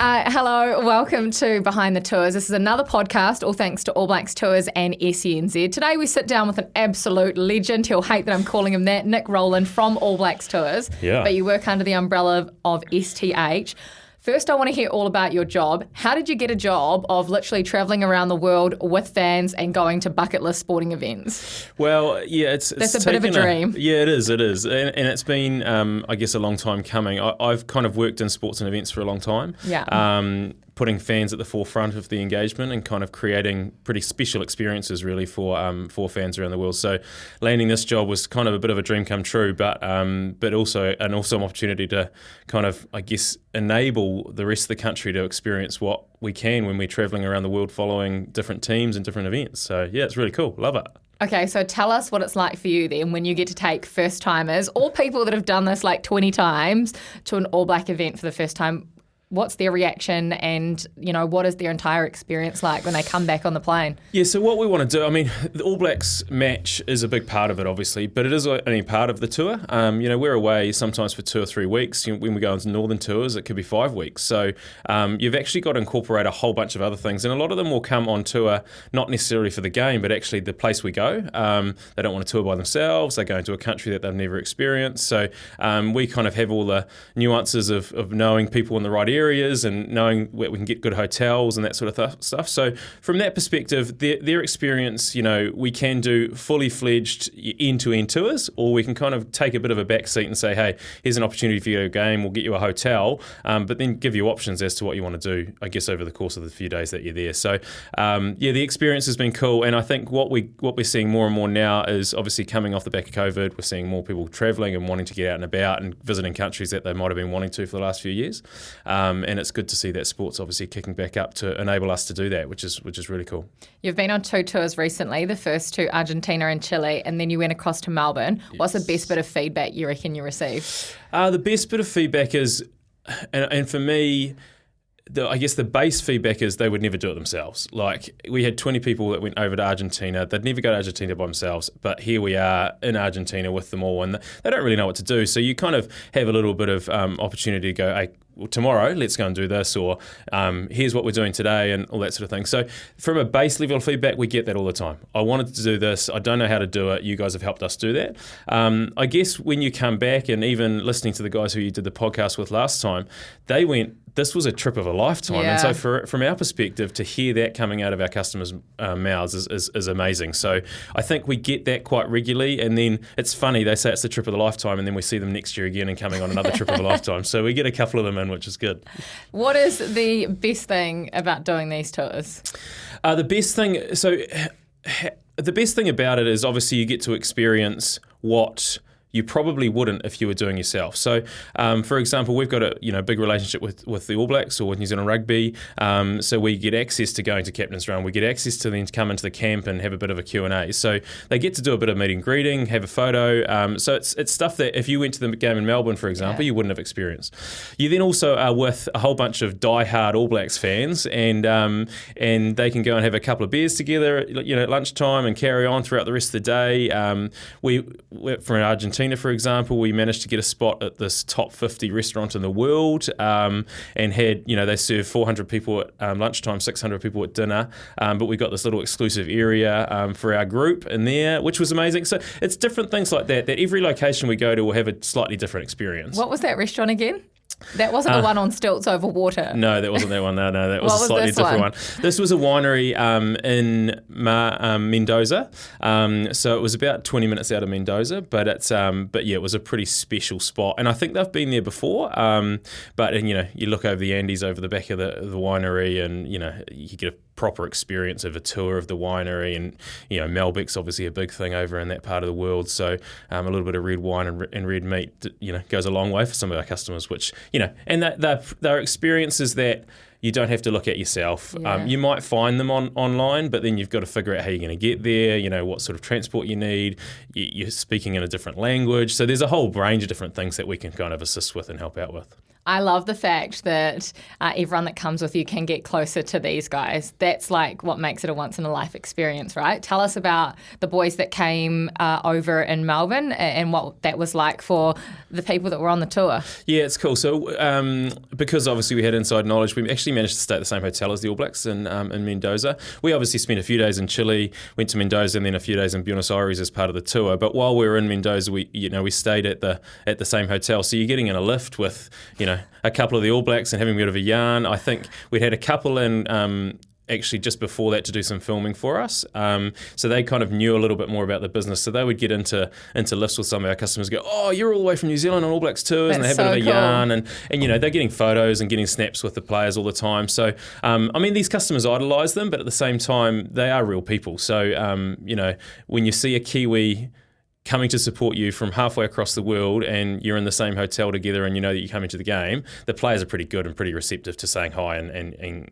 Hello, welcome to Behind the Tours. This is another podcast, all thanks to All Blacks Tours and SENZ. Today we sit down with an absolute legend. He'll hate that I'm calling him that, Nick Rowland from All Blacks Tours. Yeah. But you work under the umbrella of STH. First, I want to hear all about your job. How did you get a job of literally travelling around the world with fans and going to bucket list sporting events? Well, yeah, That's a bit of a dream. Yeah, it is. And it's been, I guess, a long time coming. I've kind of worked in sports and events for a long time. Yeah. Putting fans at the forefront of the engagement and kind of creating pretty special experiences really for fans around the world. So landing this job was kind of a bit of a dream come true, but also an awesome opportunity to kind of, I guess, enable the rest of the country to experience what we can when we're travelling around the world following different teams and different events. So yeah, it's really cool. Love it. Okay, so tell us what it's like for you then when you get to take first-timers or people that have done this like 20 times to an All Black event for the first time. What's their reaction and, what is their entire experience like when they come back on the plane? Yeah, so what we want to do, the All Blacks match is a big part of it, obviously, but it is only part of the tour. We're away sometimes for 2 or 3 weeks. When we go into northern tours, it could be 5 weeks. So you've actually got to incorporate a whole bunch of other things, and a lot of them will come on tour, not necessarily for the game, but actually the place we go. They don't want to tour by themselves. They go into a country that they've never experienced. So we kind of have all the nuances of knowing people in the right areas and knowing where we can get good hotels and that sort of stuff. So from that perspective, their experience, we can do fully fledged end-to-end tours, or we can kind of take a bit of a back seat and say, hey, here's an opportunity for you to go game, we'll get you a hotel, but then give you options as to what you want to do, I guess, over the course of the few days that you're there. So the experience has been cool, and I think what we're seeing more and more now is obviously coming off the back of COVID, we're seeing more people travelling and wanting to get out and about and visiting countries that they might have been wanting to for the last few years. And it's good to see that sport's obviously kicking back up to enable us to do that, which is really cool. You've been on 2 tours recently, the first to Argentina and Chile, and then you went across to Melbourne. Yes. What's the best bit of feedback you reckon you received? The best bit of feedback is, and for me, I guess the base feedback is they would never do it themselves. Like, we had 20 people that went over to Argentina. They'd never go to Argentina by themselves, but here we are in Argentina with them all, and they don't really know what to do. So you kind of have a little bit of opportunity to go, hey, well, tomorrow, let's go and do this, or here's what we're doing today, and all that sort of thing. So from a base level of feedback, we get that all the time. I wanted to do this. I don't know how to do it. You guys have helped us do that. I guess when you come back, and even listening to the guys who you did the podcast with last time, they went, this was a trip of a lifetime. Yeah. And so from our perspective, to hear that coming out of our customers' mouths is amazing. So I think we get that quite regularly, and then it's funny, they say it's the trip of a lifetime, and then we see them next year again and coming on another trip of a lifetime. So we get a couple of them in, which is good. What is the best thing about doing these tours? The best thing about it is obviously you get to experience what you probably wouldn't if you were doing yourself. So, for example, we've got a big relationship with the All Blacks or with New Zealand Rugby. So we get access to going to Captain's Run. We get access to them to come into the camp and have a bit of a Q&A. So they get to do a bit of meet and greeting, have a photo. So it's stuff that if you went to the game in Melbourne, for example, you wouldn't have experienced. You then also are with a whole bunch of die-hard All Blacks fans, and they can go and have a couple of beers together, at lunchtime, and carry on throughout the rest of the day. From Argentina, for example, we managed to get a spot at this top 50 restaurant in the world, and had, they serve 400 people at lunchtime, 600 people at dinner, but we got this little exclusive area for our group in there, which was amazing. So it's different things like that every location we go to will have a slightly different experience. What was that restaurant again? That wasn't the one on stilts over water. No, that wasn't that one. No, that was a slightly different one. This was a winery in Mendoza. So it was about 20 minutes out of Mendoza, but it was a pretty special spot. And I think they've been there before. But you look over the Andes over the back of the winery, and you get a proper experience of a tour of the winery, and Malbec's obviously a big thing over in that part of the world, so a little bit of red wine and red meat goes a long way for some of our customers, which and they're experiences that you don't have to look at yourself. Yeah. You might find them online, but then you've got to figure out how you're going to get there, what sort of transport you need. You're speaking in a different language. So there's a whole range of different things that we can kind of assist with and help out with. I love the fact that everyone that comes with you can get closer to these guys. That's like what makes it a once-in-a-life experience, right? Tell us about the boys that came over in Melbourne and what that was like for the people that were on the tour. Yeah, it's cool. So because obviously we had inside knowledge, we actually managed to stay at the same hotel as the All Blacks in Mendoza. We obviously spent a few days in Chile, went to Mendoza, and then a few days in Buenos Aires as part of the tour. But while we were in Mendoza, we stayed at the same hotel. So you're getting in a lift with a couple of the All Blacks and having a bit of a yarn. I think we'd had a couple in actually just before that to do some filming for us. So they kind of knew a little bit more about the business. So they would get into lifts with some of our customers, go, oh, you're all the way from New Zealand on All Blacks tours, and they have a bit of a yarn. And they're getting photos and getting snaps with the players all the time. So, these customers idolise them, but at the same time, they are real people. So, when you see a Kiwi coming to support you from halfway across the world and you're in the same hotel together and you know that you're coming to the game, the players are pretty good and pretty receptive to saying hi and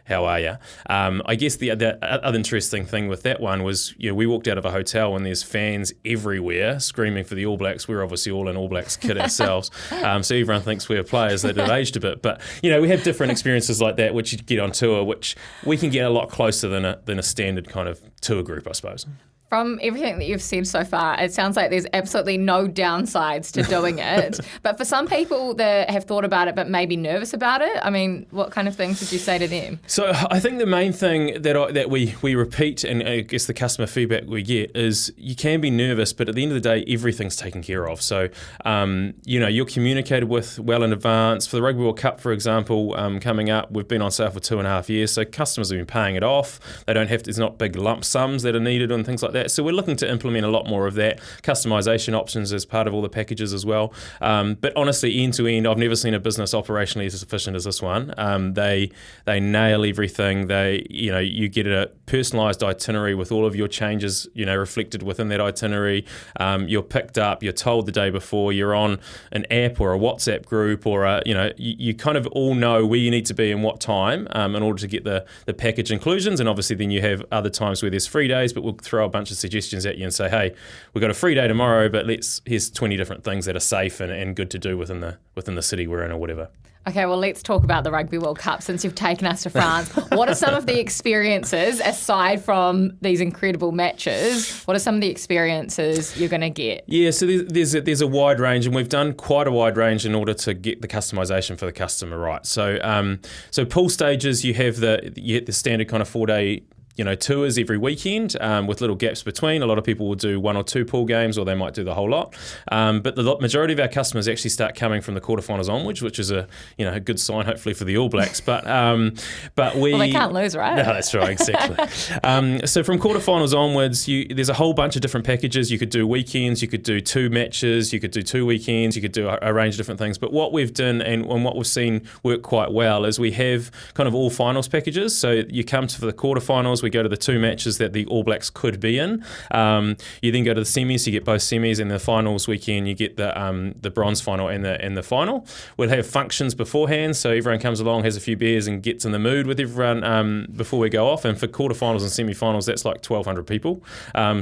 how are you? I guess the other interesting thing with that one was, we walked out of a hotel and there's fans everywhere screaming for the All Blacks. We're obviously all in All Blacks kit ourselves, so everyone thinks we're players that have aged a bit. But we have different experiences like that, which you get on tour, which we can get a lot closer than a standard kind of tour group, I suppose. From everything that you've said so far, it sounds like there's absolutely no downsides to doing it. But for some people that have thought about it but maybe nervous about it, what kind of things would you say to them? So I think the main thing that we repeat, and I guess the customer feedback we get, is you can be nervous, but at the end of the day, everything's taken care of. So, you're communicated with well in advance. For the Rugby World Cup, for example, coming up, we've been on sale for 2.5 years, so customers have been paying it off. They don't have to, there's not big lump sums that are needed and things like that. So we're looking to implement a lot more of that, customization options as part of all the packages as well. But honestly, end to end, I've never seen a business operationally as efficient as this one. They nail everything. You get a personalized itinerary with all of your changes, reflected within that itinerary. You're picked up, you're told the day before, you're on an app or a WhatsApp group or you kind of all know where you need to be and what time in order to get the package inclusions. And obviously then you have other times where there's free days, but we'll throw a bunch of suggestions at you and say, hey, we've got a free day tomorrow, but here's 20 different things that are safe and good to do within the city we're in or whatever. Okay, well, let's talk about the Rugby World Cup since you've taken us to France. What are some of the experiences, aside from these incredible matches, what are some of the experiences you're going to get? Yeah, so there's a wide range, and we've done quite a wide range in order to get the customization for the customer right. So pool stages, you have the standard kind of 4-day tours every weekend with little gaps between. A lot of people will do 1 or 2 pool games, or they might do the whole lot. But the majority of our customers actually start coming from the quarterfinals onwards, which is a good sign, hopefully, for the All Blacks. But they can't lose, right? No, that's right, exactly. So from quarterfinals onwards, there's a whole bunch of different packages. You could do weekends, you could do 2 matches, you could do 2 weekends, you could do a range of different things. But what we've done and what we've seen work quite well is we have kind of all finals packages. So you come for the quarterfinals, we go to the 2 matches that the All Blacks could be in. You then go to the semis, you get both semis, and the finals weekend you get the bronze final and the final. We'll have functions beforehand, so everyone comes along, has a few beers, and gets in the mood with everyone before we go off. And for quarterfinals and semi-finals, that's like 1,200 people.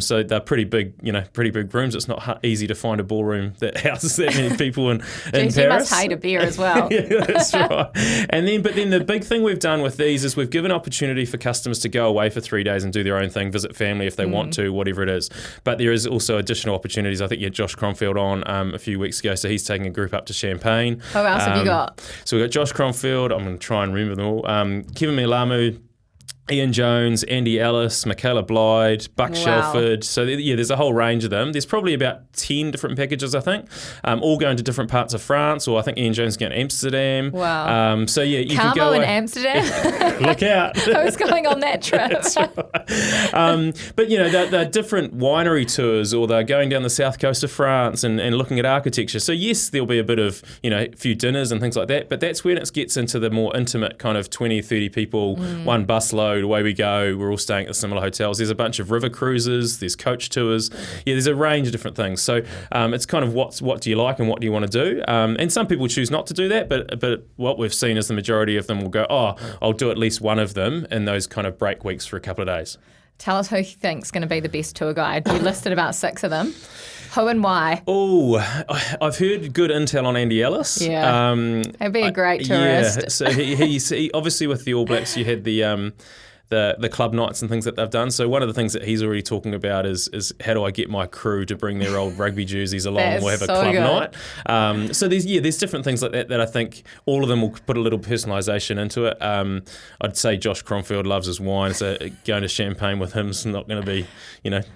So they're pretty big rooms. It's not easy to find a ballroom that houses that many people in Paris. You must hate a beer as well. Yeah, that's right. But then the big thing we've done with these is we've given opportunity for customers to go away for 3 days and do their own thing, visit family if they want to, whatever it is. But there is also additional opportunities. I think you had Josh Cromfield on a few weeks ago, so he's taking a group up to Champagne. Who else have you got? So we've got Josh Cromfield. I'm going to try and remember them all. Kevin Milamu, Ian Jones, Andy Ellis, Michaela Blyde, Buck Shelford. So there's a whole range of them. There's probably about 10 different packages, I think, all going to different parts of France, or I think Ian Jones is going to Amsterdam. Wow. You Carmo can go in Amsterdam. Look out. Who's going on that trip? That's right. But they're different winery tours, or they're going down the south coast of France and looking at architecture. So yes, there'll be a bit of a few dinners and things like that, but that's when it gets into the more intimate kind of 20, 30 people, one bus load. Away we go. We're all staying at similar hotels. There's a bunch of river cruises. There's coach tours. Yeah, there's a range of different things. So it's kind of what do you like and what do you want to do? And some people choose not to do that, but what we've seen is the majority of them will go, I'll do at least one of them in those kind of break weeks for a couple of days. Tell us who you think's going to be the best tour guide. You listed about 6 of them. Who and why? Oh, I've heard good intel on Andy Ellis. Yeah, he'd be a great tourist. Yeah, so he obviously with the All Blacks, you had the club nights and things that they've done. So one of the things that he's already talking about is how do I get my crew to bring their old rugby jerseys along and we'll have a club night. So there's different things like that I think all of them will put a little personalisation into it. I'd say Josh Cromfield loves his wine, so going to Champagne with him's not going to be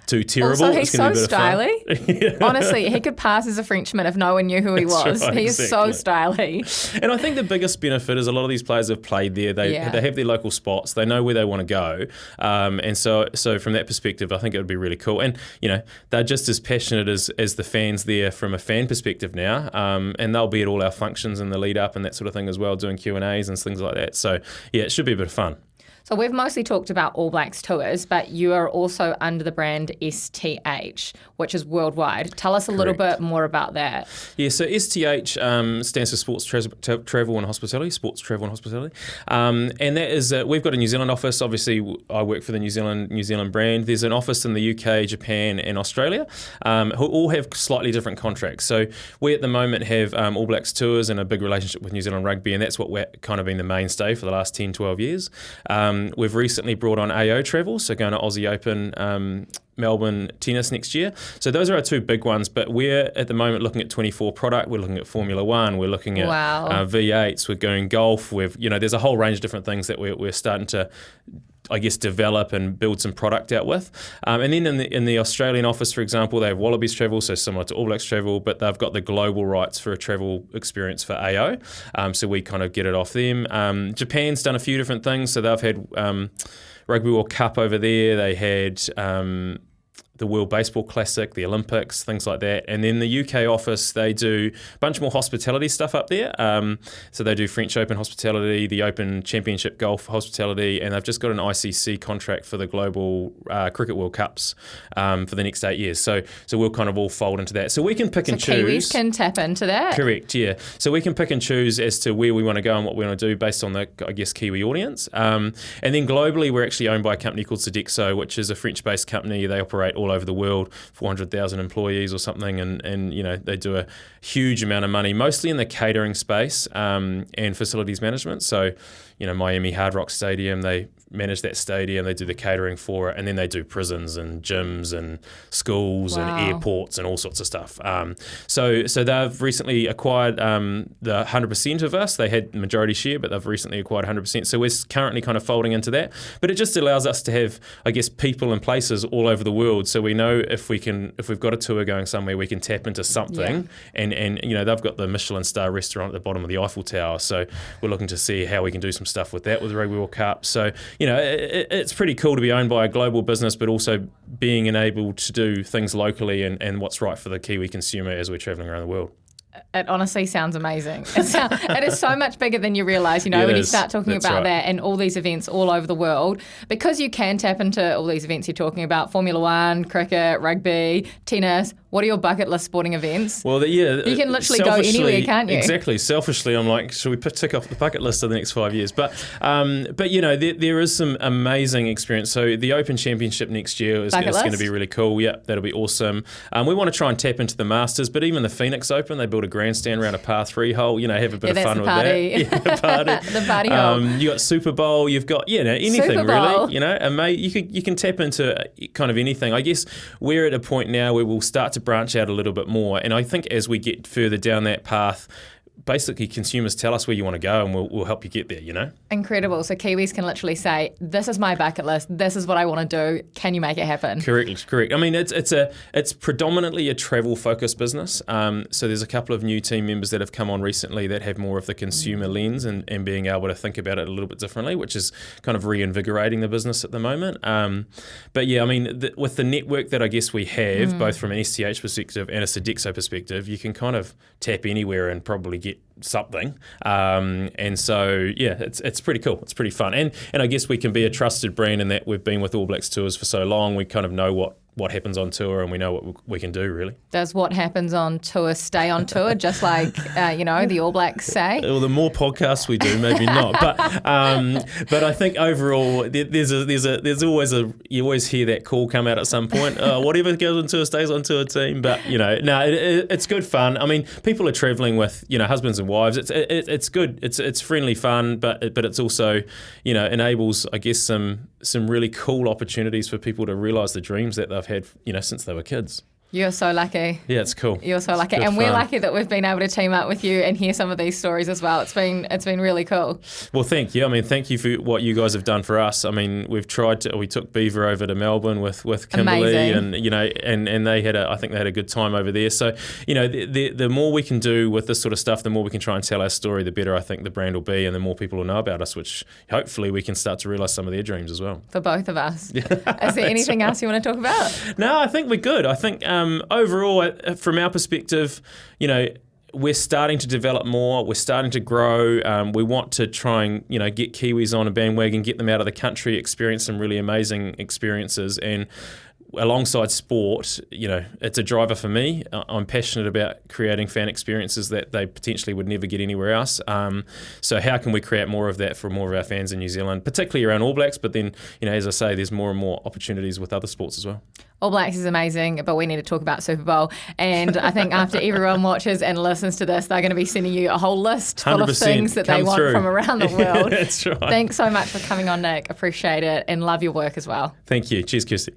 too terrible. Also, he's so stylish. Yeah. Honestly, he could pass as a Frenchman if no one knew who he was. Right, he is so stylish. And I think the biggest benefit is a lot of these players have played there. They have their local spots. They know where they want to go. And so from that perspective, I think it would be really cool. And, they're just as passionate as the fans there from a fan perspective now. And they'll be at all our functions in the lead up and that sort of thing as well, doing Q&As and things like that. So, yeah, it should be a bit of fun. So we've mostly talked about All Blacks tours, but you are also under the brand STH, which is worldwide. Tell us a little bit more about that. Yeah, so STH stands for Sports Travel and Hospitality, Sports Travel and Hospitality. And that is, we've got a New Zealand office. Obviously, I work for the New Zealand brand. There's an office in the UK, Japan and Australia, who all have slightly different contracts. So we at the moment have All Blacks tours and a big relationship with New Zealand Rugby, and that's what we're kind of been the mainstay for the last 10, 12 years. We've recently brought on AO Travel, so going to Aussie Open, Melbourne tennis next year. So those are our 2 big ones, but we're at the moment looking at 24 product. We're looking at Formula One. We're looking at V8s. We're going golf. There's a whole range of different things that we're starting to, I guess, develop and build some product out with. And then in the Australian office, for example, they have Wallabies Travel, so similar to All Blacks Travel, but they've got the global rights for a travel experience for AO. So we kind of get it off them. Japan's done a few different things. So they've had Rugby World Cup over there. They had the World Baseball Classic, the Olympics, things like that. And then the UK office, they do a bunch more hospitality stuff up there. So they do French Open hospitality, the Open Championship Golf hospitality, and they've just got an ICC contract for the Global Cricket World Cups for the next 8 years. So we'll kind of all fold into that. So we can pick and choose. Kiwis can tap into that. Correct, yeah. So we can pick and choose as to where we want to go and what we want to do based on the, I guess, Kiwi audience. And then globally, we're actually owned by a company called Sodexo, which is a French-based company. They operate all over the world, 400,000 employees or something, and they do a huge amount of money, mostly in the catering space and facilities management. So, Miami Hard Rock Stadium, they manage that stadium, they do the catering for it, and then they do prisons and gyms and schools and airports and all sorts of stuff. So they've recently acquired the 100% of us. They had majority share, but they've recently acquired 100%. So we're currently kind of folding into that. But it just allows us to have, I guess, people and places all over the world. So we know if we've got a tour going somewhere, we can tap into something. Yeah. And they've got the Michelin star restaurant at the bottom of the Eiffel Tower. So we're looking to see how we can do some stuff with that with the Rugby World Cup. So it's pretty cool to be owned by a global business, but also being enabled to do things locally and what's right for the Kiwi consumer as we're travelling around the world. It honestly sounds amazing. It is so much bigger than you realise, when you start talking about that and all these events all over the world. Because you can tap into all these events you're talking about, Formula One, cricket, rugby, tennis. What are your bucket list sporting events? Well, you can literally go anywhere, can't you? Exactly. Selfishly, I'm like, should we tick off the bucket list of the next 5 years? But there is some amazing experience. So the Open Championship next year is going to be really cool. Yeah, that'll be awesome. We want to try and tap into the Masters, but even the Phoenix Open, they built a grandstand around a par 3 hole. Have a bit of fun with that. Yeah, the party. The party hole. You got Super Bowl. You've got anything really. And mate, you can tap into kind of anything. I guess we're at a point now where we'll start to branch out a little bit more, and I think as we get further down that path, basically consumers tell us where you want to go and we'll help you get there, Incredible. So Kiwis can literally say, this is my bucket list, this is what I want to do, can you make it happen? Correct. I mean, it's predominantly a travel focused business. So there's a couple of new team members that have come on recently that have more of the consumer lens and being able to think about it a little bit differently, which is kind of reinvigorating the business at the moment. But yeah, I mean, with the network that I guess we have, both from an STH perspective and a Sodexo perspective, you can kind of tap anywhere and probably get something. And so, yeah, it's pretty cool. It's pretty fun. And I guess we can be a trusted brand in that we've been with All Blacks tours for so long. We kind of know what happens on tour, and we know what we can do, really. Does what happens on tour stay on tour, just like, the All Blacks say? Well, the more podcasts we do, maybe not. But I think overall, there's always you always hear that call come out at some point. Whatever goes on tour stays on tour, team. But, it's good fun. I mean, people are travelling with, husbands and wives. It's good. It's friendly fun, but it's also, enables, I guess, some really cool opportunities for people to realise the dreams that they've had, since they were kids. You're so lucky. Yeah, it's cool. You're so lucky. And we're lucky that we've been able to team up with you and hear some of these stories as well. It's been really cool. Well, thank you. I mean, thank you for what you guys have done for us. I mean, we took Beaver over to Melbourne with Kimberly. Amazing. And they I think they had a good time over there. So, the more we can do with this sort of stuff, the more we can try and tell our story, the better I think the brand will be, and the more people will know about us, which hopefully we can start to realise some of their dreams as well. For both of us. Is there anything else you want to talk about? No, I think we're good. I think overall, from our perspective, we're starting to develop more. We're starting to grow. We want to try and, get Kiwis on a bandwagon, get them out of the country, experience some really amazing experiences. And alongside sport, it's a driver for me. I'm passionate about creating fan experiences that they potentially would never get anywhere else. So how can we create more of that for more of our fans in New Zealand, particularly around All Blacks? But then, as I say, there's more and more opportunities with other sports as well. All Blacks is amazing, but we need to talk about Super Bowl. And I think after everyone watches and listens to this, they're going to be sending you a whole list full of things that they want from around the world. That's right. Thanks so much for coming on, Nick. Appreciate it and love your work as well. Thank you. Cheers, Kirstie.